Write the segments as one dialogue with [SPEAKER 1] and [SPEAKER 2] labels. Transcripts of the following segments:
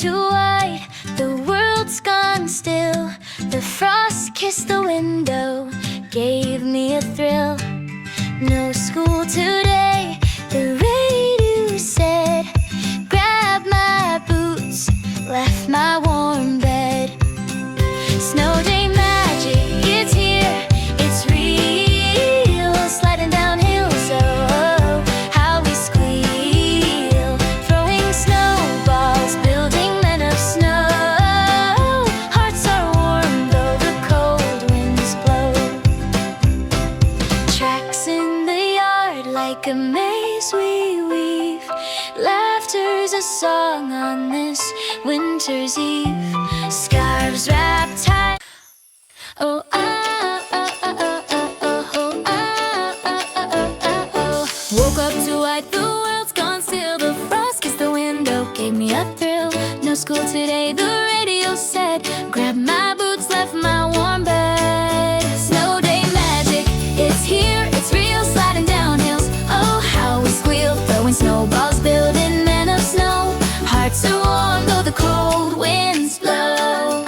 [SPEAKER 1] to white, the world's gone still. The frost kissed the window, gave me a thrill. No school today, the radio said. Grabbed my boots, left my warm bed. Snow day magic, it's here, it's real. Sliding down hills, oh, how we squeal. Throwing snowballs, building men of snow. Hearts are warm though the cold winds blow. Tracks in the yard like a maze we weave. Laughter's a song on this winter's eve. Scarves wrapped tight. Oh, oh, oh, oh, oh, oh, oh, oh, oh, oh. Woke up to white, the world's gone still. The frost kissed the window, gave me a thrill. No school today, the radio said. Grabbed my boots, left my warm bed. Snow day magic, it's here, it's real. Sliding down hills, oh how we squeal. Throwing snowballs, building men of snow. Hearts are warm though the cold winds blow.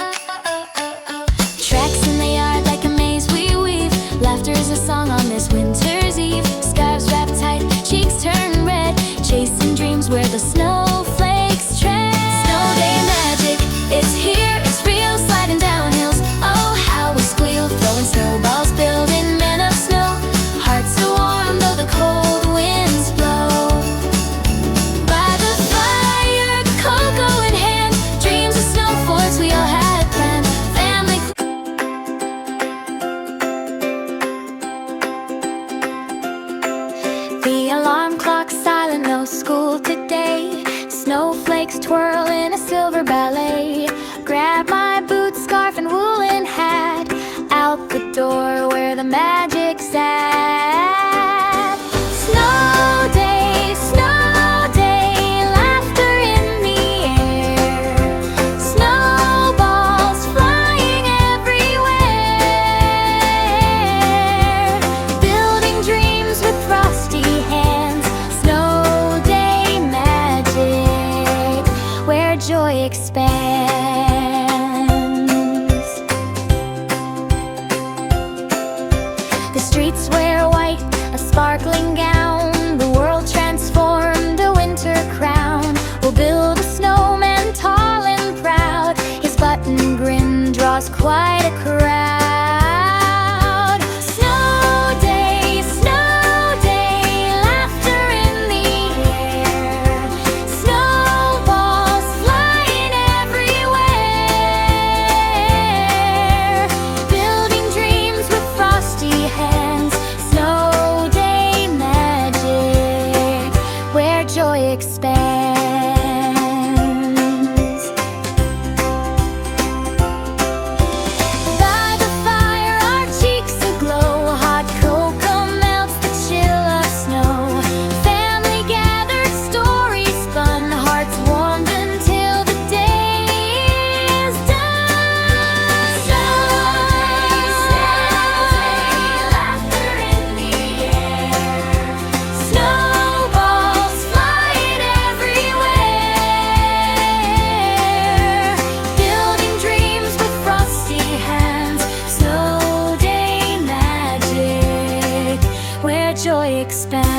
[SPEAKER 1] Tracks in the yard like a maze we weave. Laughter's a song on this winter's eve. Scarves wrapped tight, cheeks turn red. Chasing dreams where the snowflakes tread. Snow day magic, it's here, it's real. Sliding down hills, oh how we squeal. Throwing snowballs, building men of snow. Hearts are warm though the cold winds blow. By the fire, cocoa in hand, dreams of snow forts we all had planned. Family. The alarm clock's silent, no school today. Snowflakes twirl in a silver ballet. Grab my boots, scarf and woolen hat. Out the door where the magic's at. Snow day, laughter in the air. Snowballs flying everywhere. Building dreams with frosty hands. Snow day magic, where joy expands. The streets wear white, a sparkling gown. The world transformed, a winter crown. We'll build a snowman tall and proud. His button grin draws quite a crowd. Snow day, laughter in the air. Snowballs flying everywhere. Building dreams with frosty hands. Snow day magic, where joy expands. By the fire, our cheeks aglow. Hot cocoa melts the chill of snow. Family gathered, stories spun. Hearts warmed until the day is done. Laughter in the air. Snowballs flying everywhere. Building dreams with frosty hands. Snow day magic, where joy expands.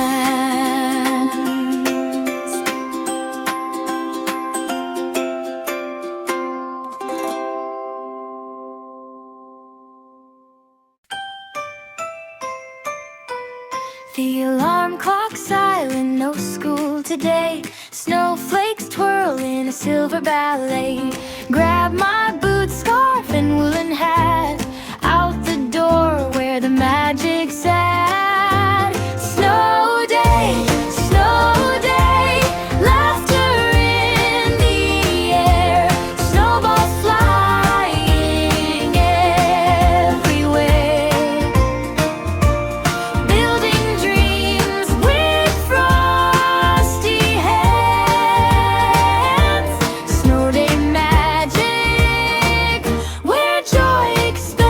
[SPEAKER 1] The alarm clock's silent, no school today. Snowflakes twirl in a silver ballet. Grab my boots, scarf and woolen hat. Out the door where the magic's at. Snow day, laughter in the air. Snowballs flying everywhere. Building dreams with frosty hands. Snow day magic, where joy expands.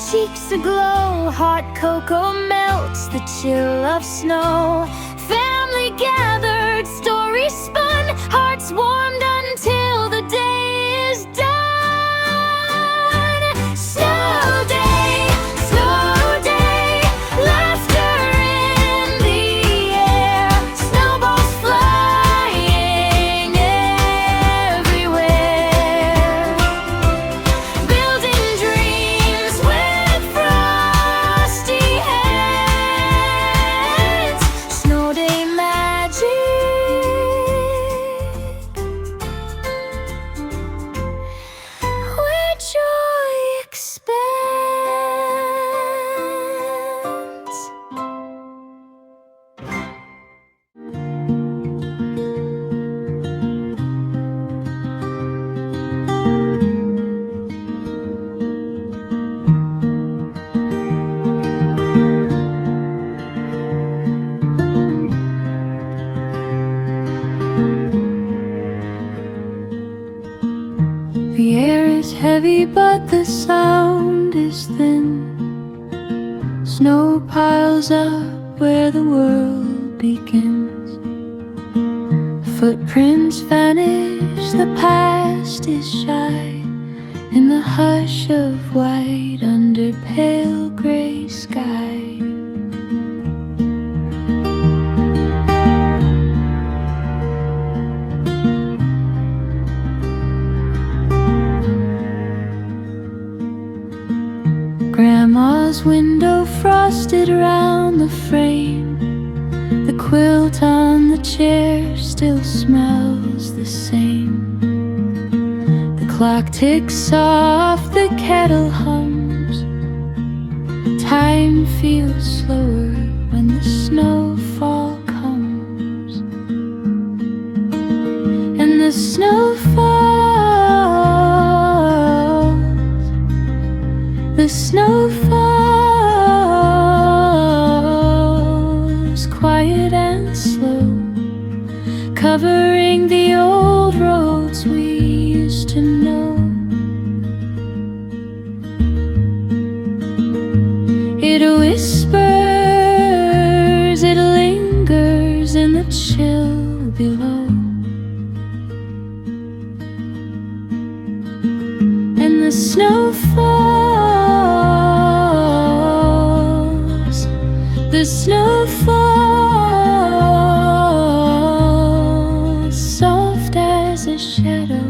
[SPEAKER 1] cheeks aglow, hot cocoa melts the chill of snow. Family gathered, stories spun, hearts warmed until the day is done. Snow day, laughter in the air, snowballs flying everywhere, building dreams with frosty hands. Snow day magic, where joy expands. The air is heavy, but the sound is thin. Snow piles up where the world begins. Footprints vanish, the past is shy, in the hush of white under pale gray sky. Grandma's window frosted around the frame. The quilt on the chair still smells the same. The clock ticks off, the kettle hums. Time feels slower when the snowfall comes. And the snow falls, the snow falls, quiet and slow, covering the old roads we used to know. It whispers, it lingers in the chill below. And the snow falls, the snow falls, soft as a shadow.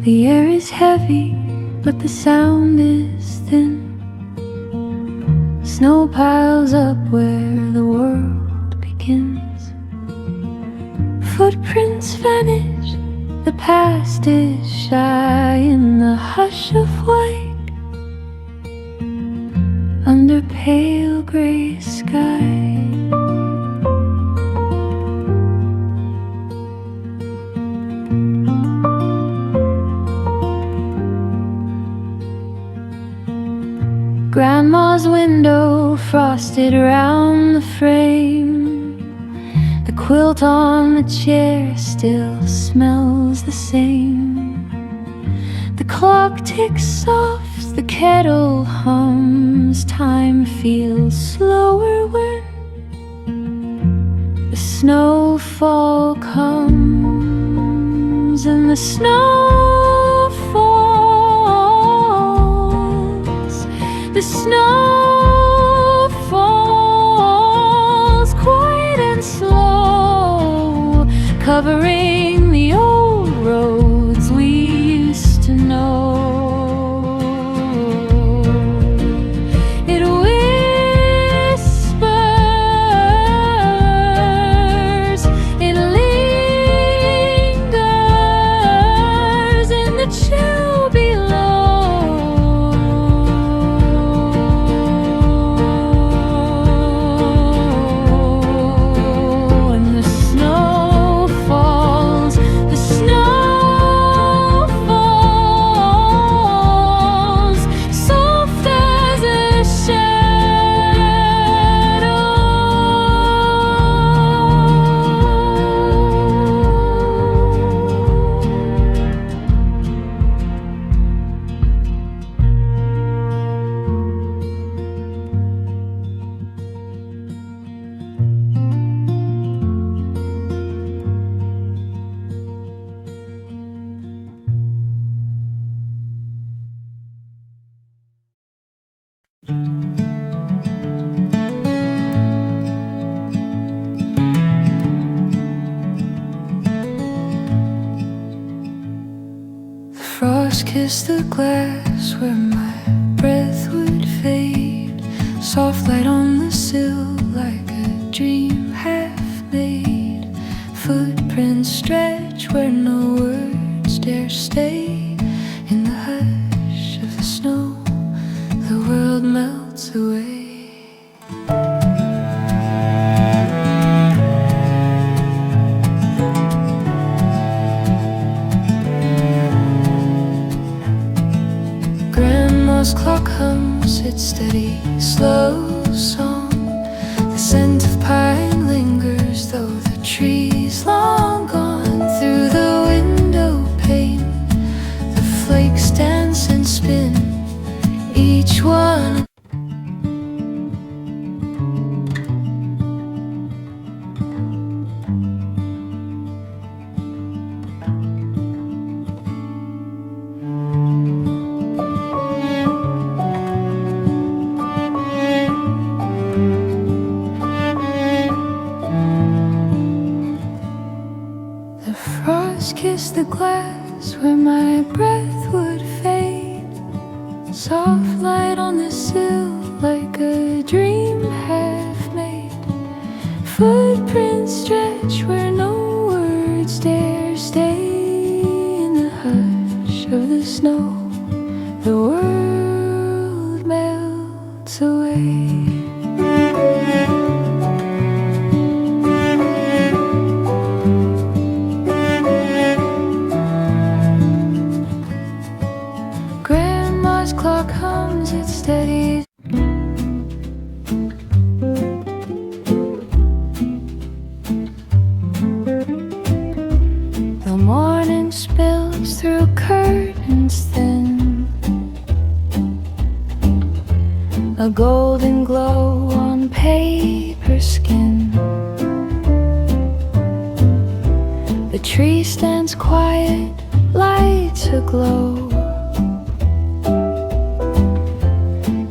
[SPEAKER 1] The air is heavy, but the sound is thin. Snow piles up where the world begins. Footprints vanish, the past is shy in the hush of white under pale gray sky. Grandma's window frosted around the frame. The quilt on the chair still smells the same. The clock ticks off, the kettle hums. Time feels slower when the snowfall comes. And the snow falls, the snow falls, quiet and slow, kiss the glass where my breath would fade. Soft light on the sill like a dream half made. Footprints stretch where no words dare stay. In the hush of the snow, the world melts away. Grandma's clock hums its steady, slow song. The scent of pine lingers though the tree's long gone. Through the window pane, the flakes dance and spin, each one. Kiss the glass where my breath would fade. Soft light on the sill like a dream half made. Footprints stretch where no words dare stay. In the hush of the snow, the world melts away. Clock hums its steady. The morning spills through curtains thin, a golden glow on paper skin. The tree stands quiet, lights aglow.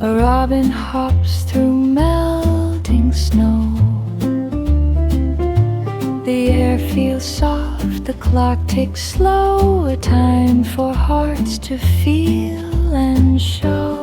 [SPEAKER 1] A robin hops through melting snow. The air feels soft, the clock ticks slow. A time for hearts to feel and show.